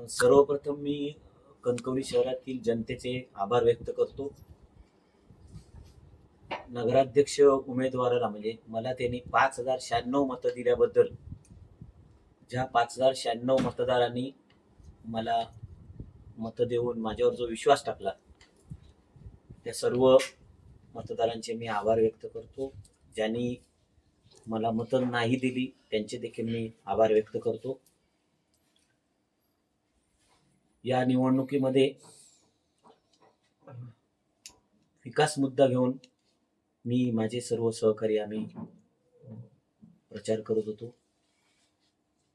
सर्वप्रथम मी कणकवली शहरातील जनतेचे आभार व्यक्त करतो. नगराध्यक्ष उमेदवाराला म्हणजे मला त्यांनी 5,096 मतं दिल्याबद्दल, ज्या 5,096 मतदारांनी मला मतं देऊन माझ्यावर जो विश्वास टाकला, त्या सर्व मतदारांचे मी आभार व्यक्त करतो. ज्यांनी मला मतं नाही दिली त्यांचे देखील मी आभार व्यक्त करतो. या निवडणुकीमध्ये विकास मुद्दा घेऊन मी माझे सर्व सहकारी आम्ही प्रचार करत होतो.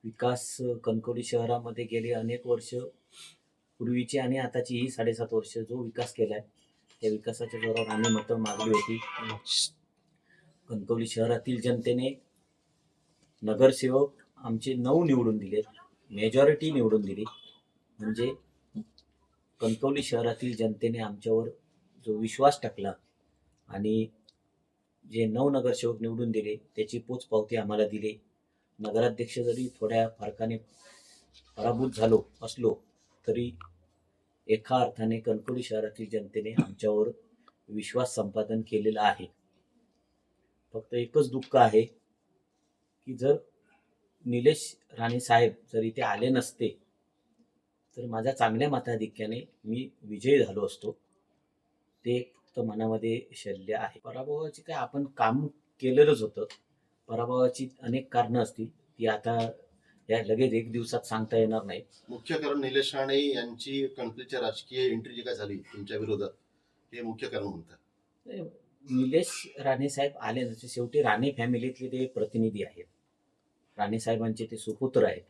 विकास कणकवली शहरामध्ये गेले अनेक वर्ष, पूर्वीची आणि आताची ही 7.5 वर्ष जो विकास केलाय त्या विकासाच्या जोरावर आम्ही मतं मागली होती. कणकवली शहरातील जनतेने नगरसेवक आमचे 9 निवडून दिले, मेजॉरिटी निवडून दिली. म्हणजे कणकवली शहरातील जनतेने आमच्यावर जो विश्वास टाकला आणि जे 9 नगरसेवक निवडून दिले त्याची पोचपावती आम्हाला दिली. नगराध्यक्ष जरी थोड्या फरकाने पराभूत झालो असलो तरी एका अर्थाने कणकवली शहरातील जनतेने आमच्यावर विश्वास संपादन केलेला आहे. फक्त एकच दुःख आहे की जर निलेश राणे साहेब जर इथे आले नसते तर माझ्या चांगल्या मताधिक्याने मी विजयी झालो असतो. ते फक्त मनामध्ये शल्य आहे. पराभवाची काय, आपण काम केलेलंच होतं. पराभवाची अनेक कारणं असतील, ती आता या लगेच एक दिवसात सांगता येणार नाही. मुख्य कारण निलेश राणे यांची कणकवलीच्या राजकीय एंट्री जी काय झाली तुमच्या विरोधात, हे मुख्य कारण म्हणतात. निलेश राणे साहेब आले नसते, शेवटी राणे फॅमिलीतले ते प्रतिनिधी आहेत, राणे साहेबांचे ते सुपुत्र आहेत.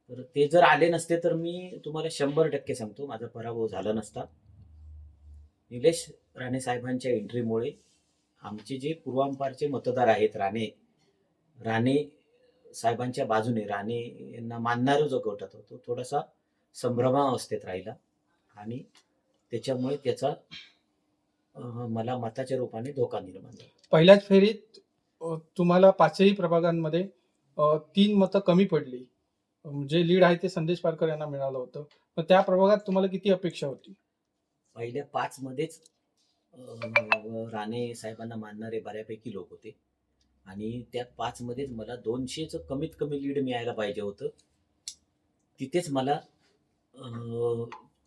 तर ते जर आले नसते तर मी तुम्हाला 100% सांगतो माझा पराभव झाला नसता. निलेश राणे साहेबांच्या एंट्रीमुळे आमचे जे पूर्वांपारचे मतदार आहेत, राणे साहेबांच्या बाजूने राणे यांना मानणारा जो गट होता तो थोडासा संभ्रमावस्थेत राहिला आणि त्याच्यामुळे त्याचा मला मताच्या रूपाने धोका निर्माण झाला. पहिल्याच फेरीत तुम्हाला 5ही प्रभागांमध्ये 3 मतं कमी पडली. जे लीड आहे ते संदेश पारकर यांना मिळालं होतं. पण त्या प्रभागात तुम्हाला किती अपेक्षा होती? पहिल्या 5 मध्येच राणे साहेबांना मानणारे बऱ्यापैकी लोक होते आणि त्या 5 मध्येच मला 200चं कमीत कमी लीड मिळायला पाहिजे होतं. तिथेच मला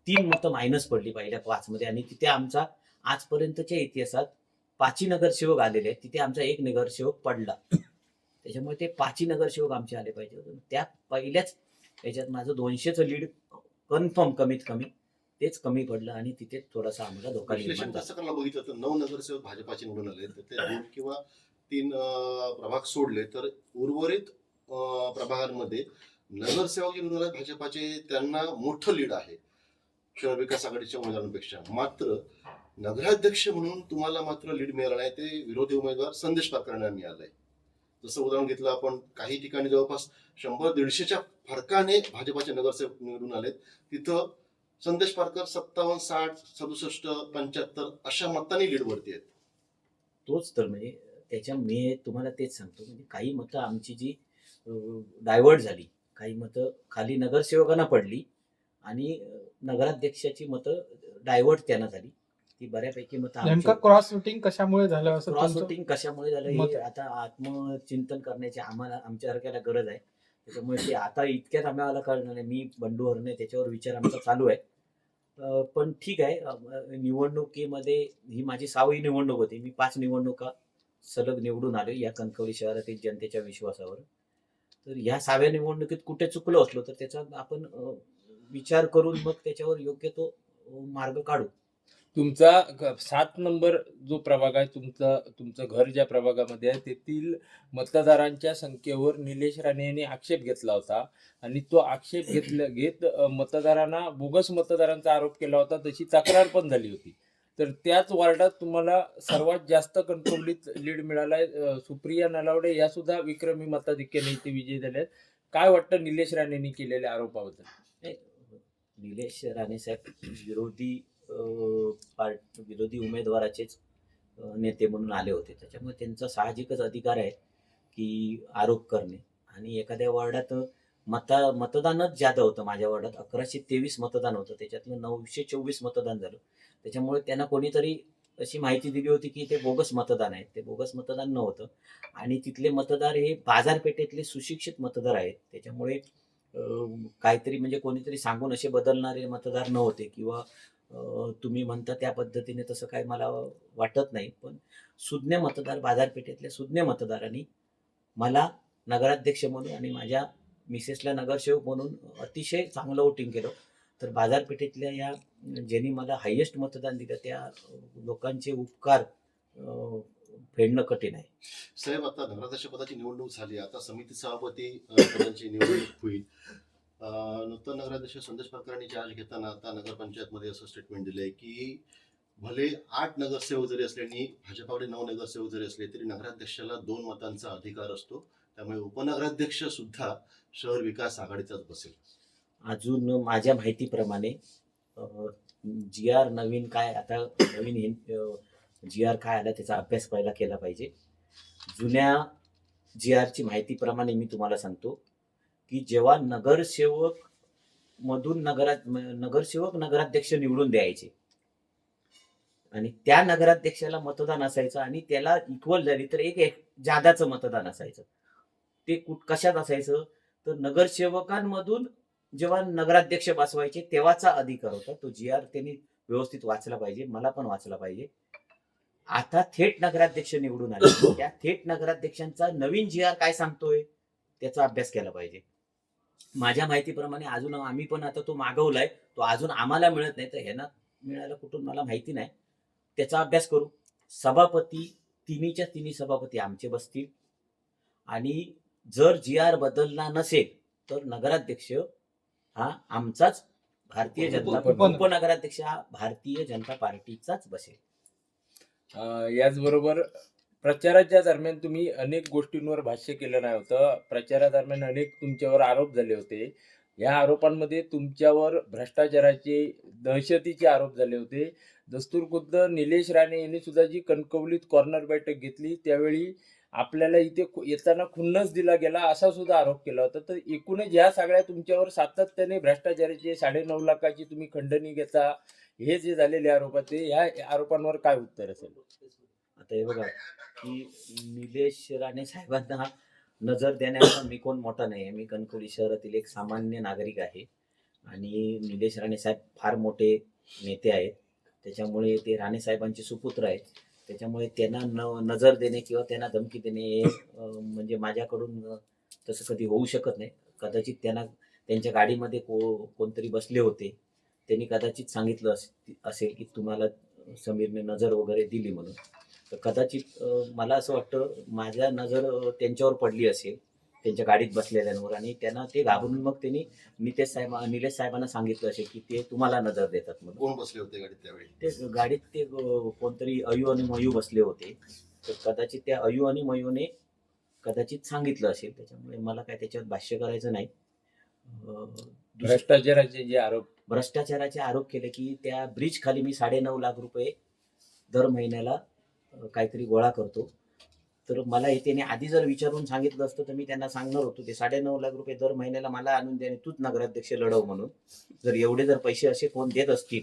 3 मतं मायनस पडली पहिल्या 5 मध्ये आणि तिथे आमचा आजपर्यंतच्या इतिहासात 5ही नगरसेवक आलेले आहेत, तिथे आमचा 1 नगरसेवक पडला. त्याच्यामुळे ते 5ही नगरसेवक आमचे आले पाहिजे होते. त्या पहिल्याच याच्यात माझं 200चं लीड कन्फर्म कमीत कमी तेच कमी पडलं आणि तिथे थोडासा आम्हाला धोका निर्माण कसं करायला बघितलं तर 9 नगरसेवक भाजपाचे निवडून आले तर ते 2 किंवा 3 प्रभाग सोडले तर उर्वरित प्रभागांमध्ये नगरसेवक जे निवडून आले भाजपाचे त्यांना मोठं लीड आहे शहर विकास आघाडीच्या उमेदवारांपेक्षा. मात्र नगराध्यक्ष म्हणून तुम्हाला मात्र लीड मिळालं नाही, ते विरोधी उमेदवार संदेश पारकरांना मिळालंय. जसं उदाहरण घेतलं आपण, काही ठिकाणी जवळपास 100-150च्या फरकाने भाजपाचे नगरसेवक निवडून आलेत, तिथं संदेश पारकर 57, 60, 67, 75 अशा मतांनी लीडवरती आहेत. तोच तर म्हणजे त्याच्या मी तुम्हाला तेच सांगतो, म्हणजे काही मतं आमची जी डायव्हर्ट झाली, काही मतं खाली नगरसेवकांना पडली आणि नगराध्यक्षाची मतं डायव्हर्ट त्यांना झाली. ती बऱ्यापैकी मतं नेमका क्रॉस वोटिंग कशामुळे झालं असं क्रॉस तुमचं वोटिंग कशामुळे झालं हे आता आत्मचिंतन करण्याची आमच्यासारख्याला गरज आहे. त्याच्यामुळे ते आता इतक्यात आम्हाला कळणार नाही. मी बंडू हरणे त्याच्यावर विचार आमचा चालू आहे. पण ठीक आहे, निवडणुकीमध्ये ही माझी 6वी निवडणूक होती. मी 5 निवडणुका सलग निवडून आलो या कणकवली शहरातील जनतेच्या विश्वासावर. तर ह्या 6व्या निवडणुकीत कुठे चुकलो असलो तर त्याचा आपण विचार करून मग त्याच्यावर योग्य तो मार्ग काढू. तुमचा 7 नंबर जो प्रभाग आहे, तुमचं घर ज्या प्रभागामध्ये आहे तेथील मतदारांच्या संख्येवर निलेश राणे यांनी आक्षेप घेतला होता आणि तो आक्षेप घेत मतदारांना बोगस मतदारांचा आरोप केला होता, तशी तक्रार पण झाली होती. तर त्याच वॉर्डात तुम्हाला सर्वात जास्त कणकवलीत लीड मिळालाय. सुप्रिया नलावडे या सुद्धा विक्रमी मताधिक्याने इथे विजयी झाल्यात. काय वाटतं निलेश राणेंनी केलेल्या आरोपाबद्दल? निलेश राणे साहेब विरोधी उमेदवाराचेच नेते म्हणून आले होते, त्याच्यामुळे त्यांचा साहजिकच अधिकार आहे की आरोप करणे. आणि एखाद्या वॉर्डात मतदानच ज्यादा होतं माझ्या वार्डात. 1123 मतदान होतं, त्याच्यातलं 924 मतदान झालं. त्याच्यामुळे त्यांना कोणीतरी अशी माहिती दिली होती की ते बोगस मतदान आहे. ते बोगस मतदान नव्हतं आणि तिथले मतदार हे बाजारपेठेतले सुशिक्षित मतदार आहेत. त्याच्यामुळे काहीतरी म्हणजे कोणीतरी सांगून असे बदलणारे मतदार नव्हते किंवा तुम्ही म्हणता त्या पद्धतीने तसं काही मला वाटत नाही. पण सुज्ञ मतदार, बाजारपेठेतल्या सुज्ञ मतदारांनी मला नगराध्यक्ष म्हणून आणि माझ्या मिसेसला नगरसेवक म्हणून अतिशय चांगलं वोटिंग केलं. तर बाजारपेठेतल्या या ज्यांनी मला हायेस्ट मतदान दिलं त्या लोकांचे उपकार फेडणं कठीण आहे. साहेब, आता नगराध्यक्ष पदाची निवडणूक झाली, आता समिती सभापती पदाची निवडणूक होईल. नूतन नगराध्यक्ष संदेश पारकरांनी चार्ज घेताना आता नगरपंचायतमध्ये असं स्टेटमेंट दिलंय की भले 8 नगरसेवक जरी असले आणि भाजपाकडे 9 नगरसेवक जरी असले तरी नगराध्यक्षाला 2 मतांचा अधिकार असतो. त्यामुळे उपनगराध्यक्ष सुद्धा शहर विकास आघाडीचाच बसेल. अजून माझ्या माहितीप्रमाणे जी आर नवीन काय आता नवीन जी आर काय आला त्याचा अभ्यास पहिला केला पाहिजे. जुन्या जी आरची माहितीप्रमाणे मी तुम्हाला सांगतो की जेव्हा नगरसेवक मधून नगरसेवक नगराध्यक्ष निवडून द्यायचे आणि त्या नगराध्यक्षाला मतदान असायचं आणि त्याला इक्वल झाली तर एक जादाचं मतदान असायचं. ते कशात असायचं तर नगरसेवकांमधून जेव्हा नगराध्यक्ष बसवायचे तेव्हाचा अधिकार होता. तो जी आर त्यांनी व्यवस्थित वाचला पाहिजे, मला पण वाचला पाहिजे. आता थेट नगराध्यक्ष निवडून आले, त्या थेट नगराध्यक्षांचा नवीन जी आर काय सांगतोय त्याचा अभ्यास केला पाहिजे. माझ्या माहितीप्रमाणे अजून आम्ही पण आता तो मागवलाय, तो अजून आम्हाला मिळत नाही, तर ह्यांना मिळायला कुठून मला माहिती नाही. त्याचा अभ्यास करू. सभापती तिन्हीच्या तिन्ही सभापती आमचे बसतील आणि जर जी आर बदलला नसेल तर नगराध्यक्ष हा आमचाच भारतीय जनता उपनगराध्यक्ष हा भारतीय जनता पार्टीचाच बसेल. याचबरोबर प्रचाराच्या दरम्यान तुम्ही अनेक गोष्टींवर भाष्य केलं नाही होतं. प्रचारादरम्यान अनेक तुमच्यावर आरोप झाले होते. या आरोपांमध्ये तुमच्यावर भ्रष्टाचाराचे, दहशतीचे आरोप झाले होते. दस्तूरखुद्द निलेश राणे यांनी सुद्धा जी कणकवलीत कॉर्नर बैठक घेतली त्यावेळी आपल्याला इथे येताना खुन्नस दिला गेला असा सुद्धा आरोप केला होता. तर एकूणच या सगळ्या तुमच्यावर सातत्याने भ्रष्टाचाराचे 9.5 लाखाची तुम्ही खंडणी घेता, हे जे झालेले आरोप आहेत ते या आरोपांवर काय उत्तर असेल? आता हे बघा की निलेश राणे साहेबांना नजर देण्याचा मी कोण मोठा नाही आहे. मी कणकवली शहरातील एक सामान्य नागरिक आहे आणि निलेश राणे साहेब फार मोठे नेते आहेत. त्याच्यामुळे ते राणे साहेबांचे सुपुत्र आहेत. त्याच्यामुळे त्यांना नजर देणे किंवा त्यांना धमकी देणे हे म्हणजे माझ्याकडून तसं कधी होऊ शकत नाही. कदाचित त्यांना त्यांच्या गाडीमध्ये कोणतरी बसले होते, त्यांनी कदाचित सांगितलं असेल की तुम्हाला समीरने नजर वगैरे दिली म्हणून. तर कदाचित मला असं वाटतं माझ्या नजर त्यांच्यावर पडली असेल, त्यांच्या गाडीत बसलेल्यांवर, आणि त्यांना ते घाबरून मग त्यांनी निलेश साहेबांना सांगितलं असेल की ते तुम्हाला नजर देतात म्हणून. कोण बसले होते गाडीत त्यावेळी? ते गाडीत ते कोणतरी अयू आणि मयू बसले होते. तर कदाचित त्या अयू आणि मयूने कदाचित सांगितलं असेल. त्याच्यामुळे मला काय त्याच्यावर भाष्य करायचं नाही. भ्रष्टाचाराचे आरोप केले की त्या ब्रिज खाली मी 9.5 लाख रुपये दर महिन्याला काहीतरी गोळा करतो. तर मला हे त्याने आधी जर विचारून सांगितलं असतं तर मी त्यांना सांगणार होतो ते 9.5 लाख रुपये दर महिन्याला मला आणून द्या, तूच नगराध्यक्ष लढव म्हणून. जर एवढे जर पैसे असे कोण देत असतील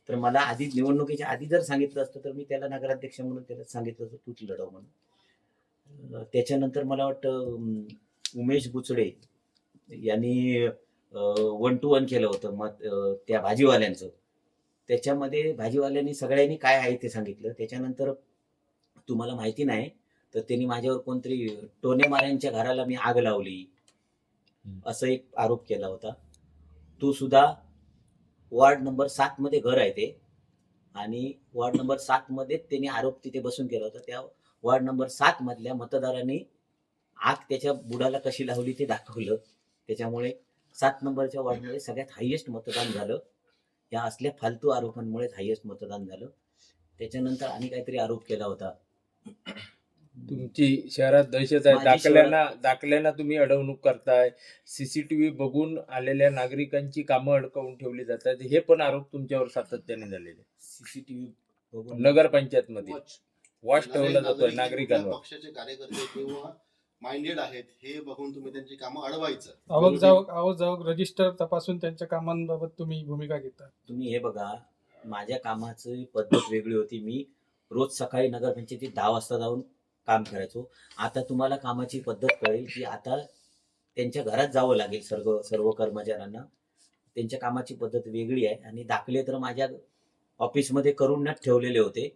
तर मला आधी निवडणुकीच्या आधी जर सांगितलं असतं तर मी त्याला नगराध्यक्ष म्हणून त्याला सांगितलं असतं तूच लढव म्हणून. त्याच्यानंतर मला वाटतं उमेश बुचडे यांनी 1-to-1 केलं होतं मत त्या भाजीवाल्यांचं. त्याच्यामध्ये भाजीवाल्यांनी सगळ्यांनी काय आहे ते सांगितलं. त्याच्यानंतर तुम्हाला माहिती नाही तर त्यांनी माझ्यावर कोणतरी टोनेमाऱ्यांच्या घराला मी आग लावली असं एक आरोप केला होता. तो सुद्धा वॉर्ड नंबर 7 मध्ये घर आहे ते, आणि वॉर्ड नंबर 7 मध्ये त्यांनी आरोप तिथे बसून केला होता. त्या वॉर्ड नंबर 7 मधल्या मतदारांनी आग त्याच्या बुडाला कशी लावली ते दाखवलं. त्याच्यामुळे 7 नंबरच्या वॉर्डमध्ये सगळ्यात हायेस्ट मतदान झालं. या असल्या फालतू आरोपांमुळेच हायेस्ट मतदान झालं. त्याच्यानंतर आणि काहीतरी आरोप केला होता. तुमची शहरात दहशत आहे, दाखल्यांना तुम्ही अडवणूक करताय, सीसीटीव्ही बघून आलेल्या नागरिकांची कामं अडकवून ठेवली जातात, हे पण आरोप तुमच्यावर सातत्याने झालेले. सीसीटीव्ही बघून नगरपंचायत मध्ये वॉच ठेवला जातोय नागरिकांवर. पक्षाचे कार्यकर्ते किंवा माइंडेड आहेत हे बघून तुम्ही त्यांची कामं अडवायचं. आवक जावक रजिस्टर तपासून त्यांच्या कामांबाबत तुम्ही भूमिका घेता. तुम्ही हे बघा, माझ्या कामाची पद्धत वेगळी होती. मी रोज सकाळी नगरपंचायतीत 10 वाजता जाऊन काम करायचो. आता तुम्हाला कामाची पद्धत कळेल की आता त्यांच्या घरात जावं लागेल सर्व कर्मचाऱ्यांना. त्यांच्या कामाची पद्धत वेगळी आहे आणि दाखले तर माझ्या ऑफिसमध्ये करूनच ठेवलेले होते.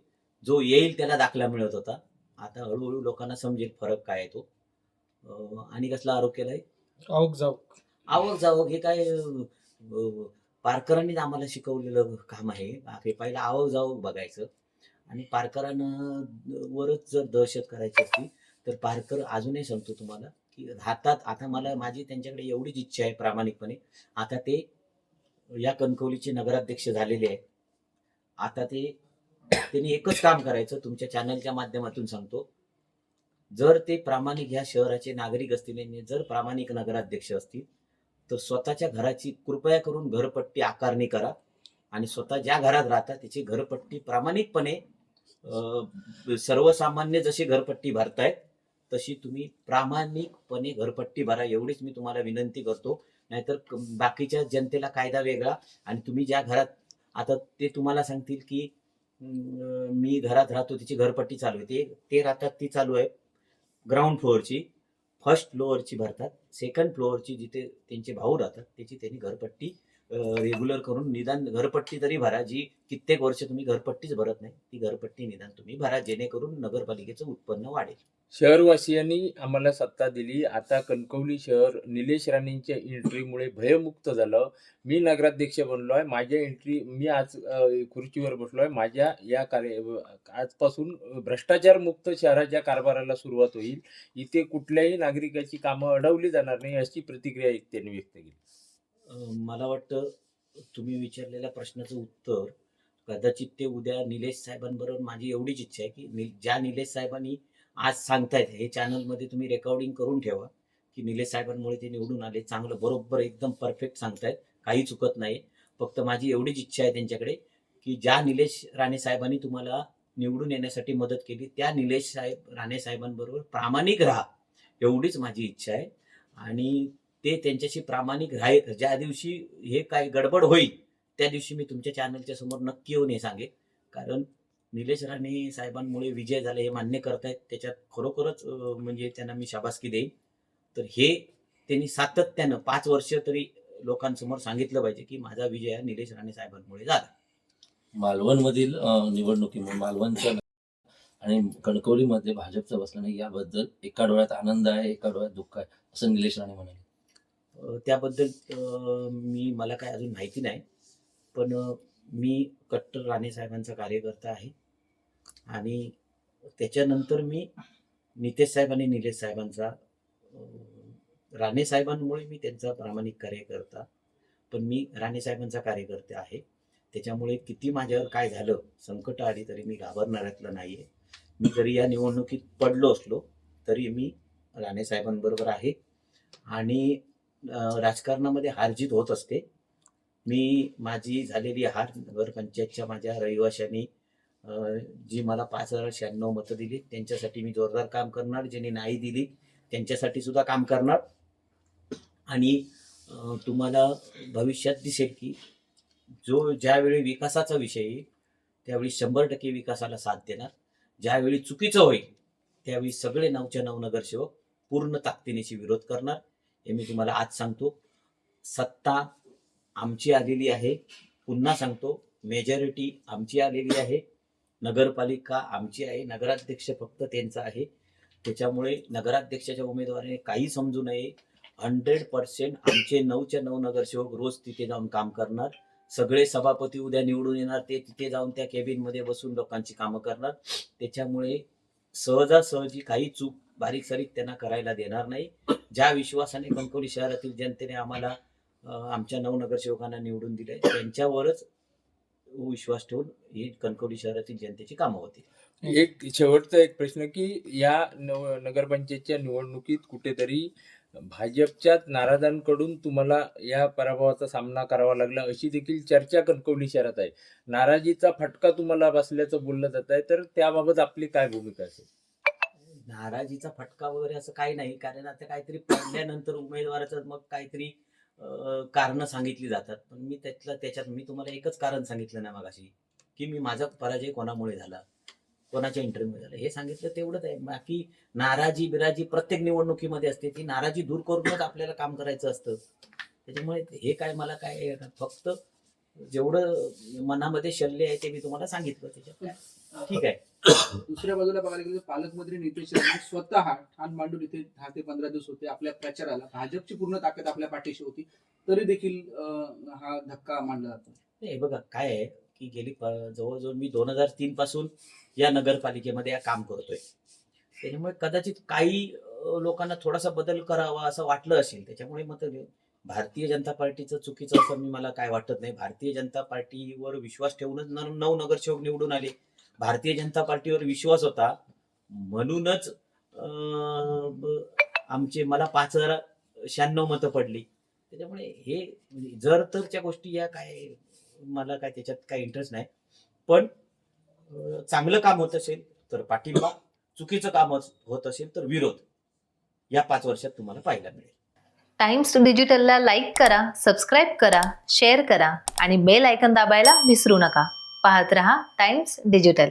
जो येईल त्याला दाखला मिळत होता. आता हळूहळू लोकांना समजेल फरक काय आहे तो. आणि कसला आरोप केलाय? आवक जावक हे काय पारकरांनीच आम्हाला शिकवलेलं काम आहे. हे पहिलं आवक जावक बघायचं आणि पारकरांवरच जर दहशत करायची असती तर पारकर अजूनही सांगतो तुम्हाला की राहतात. आता माझी त्यांच्याकडे एवढीच इच्छा आहे प्रामाणिकपणे. आता ते या कणकवलीचे नगराध्यक्ष झालेले आहेत. आता त्यांनी एकच काम करायचं, तुमच्या चॅनलच्या माध्यमातून सांगतो, जर ते प्रामाणिक ह्या शहराचे नागरिक असतील आणि जर प्रामाणिक नगराध्यक्ष असतील तर स्वतःच्या घराची कृपया करून घरपट्टी आकारणी करा आणि स्वतः ज्या घरात राहतात त्याची घरपट्टी प्रामाणिकपणे सर्वसामान्य जशी घरपट्टी भरतायत तशी तुम्ही प्रामाणिकपणे घरपट्टी भरा. एवढीच मी तुम्हाला विनंती करतो. नाहीतर बाकीच्या जनतेला कायदा वेगळा आणि तुम्ही ज्या घरात, आता ते तुम्हाला सांगतील की मी घरात राहतो त्याची घरपट्टी चालू आहे. ते राहतात ती चालू आहे ग्राउंड फ्लोअरची, फर्स्ट फ्लोअरची भरतात, सेकंड फ्लोअरची जिथे त्यांचे भाऊ राहतात त्याची त्यांनी घरपट्टी रेग्युलर करून निदान घरपट्टी तरी भरा. जी कित्येक वर्ष तुम्ही घरपट्टीच भरत नाही ती घरपट्टी निदान तुम्ही भरा, जेणेकरून नगरपालिकेचं उत्पन्न वाढेल. शहरवासियांनी आम्हाला सत्ता दिली. आता कणकवली शहर निलेश राणेंच्या एंट्रीमुळे भयमुक्त झालं. मी नगराध्यक्ष बनलोय. माझ्या एंट्री, मी आज खुर्चीवर बसलोय. माझ्या या आजपासून भ्रष्टाचार मुक्त शहराच्या कारभाराला सुरुवात होईल. इथे कुठल्याही नागरिकाची कामं अडवली जाणार नाही अशी प्रतिक्रिया त्यांनी व्यक्त केली. मला वाटतं तुम्ही विचारलेल्या प्रश्नाचं उत्तर कदाचित ते उद्या निलेश साहेबांबरोबर, माझी एवढीच इच्छा आहे की ज्या निलेश साहेबांनी आज सांगतायत हे चॅनलमध्ये तुम्ही रेकॉर्डिंग करून ठेवा की निलेश साहेबांमुळे ते निवडून आले, चांगलं बरोबर एकदम परफेक्ट सांगतायत, काही चुकत नाही. फक्त माझी एवढीच इच्छा आहे त्यांच्याकडे की ज्या निलेश राणे साहेबांनी तुम्हाला निवडून येण्यासाठी मदत केली त्या निलेश राणे साहेबांबरोबर प्रामाणिक राहा, एवढीच माझी इच्छा आहे. आणि ते त्यांच्याशी प्रामाणिक ज्या दिवशी हे काय गडबड होईल त्या दिवशी मी तुमच्या चॅनलच्या समोर नक्की येऊन हे सांगेन. कारण निलेश राणे साहेबांमुळे विजय झाला हे मान्य करतायत, त्याच्यात खरोखरच म्हणजे त्यांना मी शाबासकी देईन. तर हे त्यांनी सातत्यानं 5 वर्ष तरी लोकांसमोर सांगितलं पाहिजे की माझा विजय हा निलेश राणे साहेबांमुळे झाला. मालवणमधील निवडणुकीमुळे मालवणच्या आणि कणकवलीमध्ये भाजपचं बसलं नाही याबद्दल एका डोळ्यात आनंद आहे, एका डोळ्यात दुःख आहे, असं निलेश राणे म्हणाले. त्याबद्दल मला काय अजून माहिती नाही, पण मी कट्टर राणे साहेबांचा कार्यकर्ता आहे आणि त्याच्यानंतर मी नितेश साहेब आणि निलेश साहेबांचा, राणे साहेबांमुळे मी त्यांचा प्रामाणिक कार्यकर्ता, पण मी राणे साहेबांचा कार्यकर्ता आहे. त्याच्यामुळे किती माझ्यावर काय झालं, संकट आली तरी मी घाबरणाऱ्यातलं नाही आहे. मी जरी या निवडणुकीत पडलो असलो तरी मी राणे साहेबांबरोबर आहे आणि राजकारणामध्ये हारजीत होत असते. मी माझी झालेली हार नगरपंचायतच्या माझ्या रहिवाशांनी जी मला 5,096 मतं दिली त्यांच्यासाठी मी जोरदार काम करणार, ज्यांनी नाही दिली त्यांच्यासाठी सुद्धा काम करणार. आणि तुम्हाला भविष्यात दिसेल की ज्यावेळी विकासाचा विषय येईल त्यावेळी 100% विकासाला साथ देणार. ज्यावेळी चुकीचं होईल त्यावेळी सगळे 9च्या 9 नगरसेवक पूर्ण ताकदीनिशी विरोध करणार. हे मी तुम्हाला आज सांगतो. सत्ता आमची आलेली आहे, पुन्हा सांगतो, मेजॉरिटी आमची आलेली आहे, नगरपालिका आमची आहे, नगराध्यक्ष फक्त त्यांचा आहे. त्याच्यामुळे नगराध्यक्षाच्या उमेदवाराने काही समजू नये. 100% आमचे 9च्या 9 नगरसेवक रोज तिथे जाऊन काम करणार. सगळे सभापती उद्या निवडून येणार, ते तिथे जाऊन त्या केबिनमध्ये बसून लोकांची कामं करणार. त्याच्यामुळे सहजासहजी काही चूक बारीक सारीक त्यांना करायला देणार नाही. ज्या विश्वासाने कणकवली शहरातील जनतेने आम्हाला आमच्या 9 नगरसेवकांना निवडून दिले त्यांच्यावरच विश्वास ठेवून ही कणकवली शहरातील जनतेची कामं होती. एक शेवटचा एक प्रश्न की या नगरपंचायतच्या निवडणुकीत कुठेतरी भाजपच्या नाराजांकडून तुम्हाला या पराभवाचा सामना करावा लागला अशी देखील चर्चा कणकवली शहरात आहे. नाराजीचा फटका तुम्हाला बसल्याचं बोललं जात आहे, तर त्याबाबत आपली काय भूमिका असेल? नाराजीचा फटका वगैरे असं काही नाही, कारण आता काहीतरी पडल्यानंतर उमेदवाराचं मग काहीतरी कारण सांगितली जातात. पण मी त्याच्यात मी तुम्हाला एकच कारण सांगितलं ना मगाशी, की मी माझा पराजय कोणामुळे झाला, कोणाच्या इंटरव्ह्यू झाला हे सांगितलं, तेवढंच आहे. बाकी नाराजी बिराजी प्रत्येक निवडणुकीमध्ये असते, ती नाराजी दूर करूनच आपल्याला काम करायचं असतं. त्याच्यामुळे हे काय मला काय फक्त जेवढं मनामध्ये शल्य आहे ते मी तुम्हाला सांगितलं. त्याच्यात काय ठीक आहे. दुसऱ्या बाजूला बघायला गेलं तर पालकमंत्री नितेश राणे स्वतः ठाण मांडून इथे 10 ते 15 दिवस होते आपल्या प्रचाराला. भाजपची पूर्ण ताकद आपल्या पाठीशी होती, तरी देखील हा धक्का मानला जातो. नाही बघा काय आहे की गेली जवळजवळ मी 2003 पासून या नगरपालिकेमध्ये काम करतोय. त्याच्यामुळे कदाचित काही लोकांना थोडासा बदल करावा असं वाटलं असेल. त्याच्यामुळे मत भारतीय जनता पार्टीचं चुकीचं असं मला काय वाटत नाही. भारतीय जनता पार्टीवर विश्वास ठेवूनच 9 नगरसेवक निवडून आले. भारतीय जनता पार्टीवर विश्वास होता म्हणूनच मला 5096 मतं पडली. त्याच्यामुळे हे म्हणजे जर तरच्या गोष्टी या काय मला काय त्याच्यात काय इंटरेस्ट नाही. पण चांगलं काम होत असेल तर पाठिंबा, चुकीचं काम होत असेल तर विरोध या 5 वर्षात तुम्हाला पाहायला मिळेल. टाइम्स डिजिटलला लाईक करा, सबस्क्राईब करा, शेअर करा आणि बेल आयकॉन दाबायला विसरू नका. पाहत रहा टाइम्स डिजिटल.